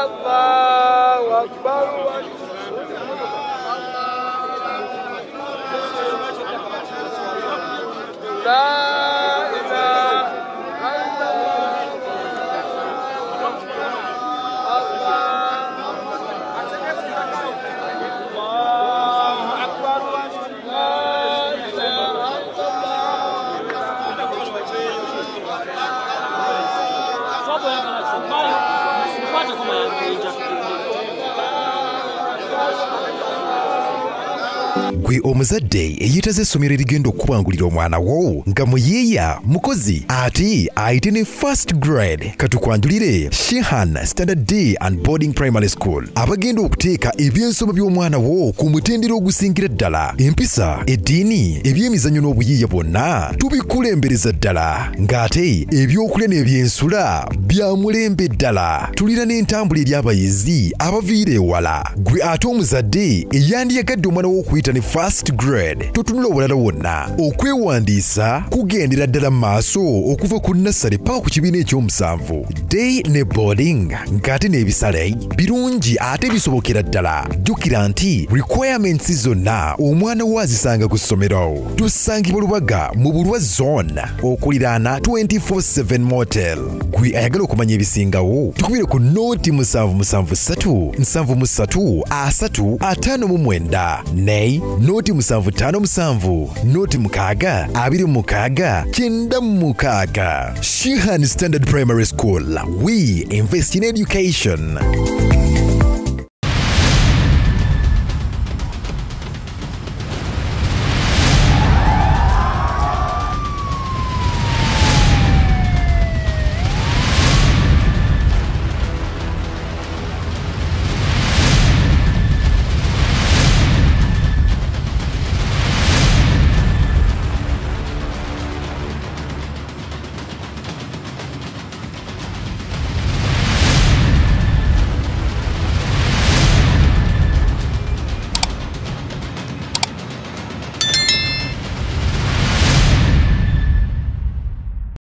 الله أكبر لا Gwe omuzadde eyitaze essomero erigenda okubangulira omwana wo nga muyeeya mukozi ate ayite ne first grade katukwanjulire Shehan Standard Day and Boarding Primary School abagenda okuteeka ebyensoma by'omwana wo ku mutendera ogusingira ddala empisa eddiini ebyemizannyo n'obuyiiya bwonna tubikulembereza ddala ng'ate ebyokulya n'ebyensula bya mulembe ddala tulira n'entambula eri abayizi abaviira ewala gwe ate omuzadde eyandiyagadde omwana wo okuyita ne first grade totunula obulala wonna okwewandiisa kugendera ddala maaso okuva ku nursery paka ku kibiina ekyomusanvu day ne boarding ng'ate n'ebisale birungi ate bisobokera ddala jjukira nti requirements zonna omwana wo azisanga ku ssomero tusangibwa Lubaga mu Bulwa zone okuliraana 24/7 motel gwe ayagala okumanya ebisingawo tukubire ku noti 773 73 359 ne noti 757 noti 6 26 96 Shehan Standard Primary School. We invest in education.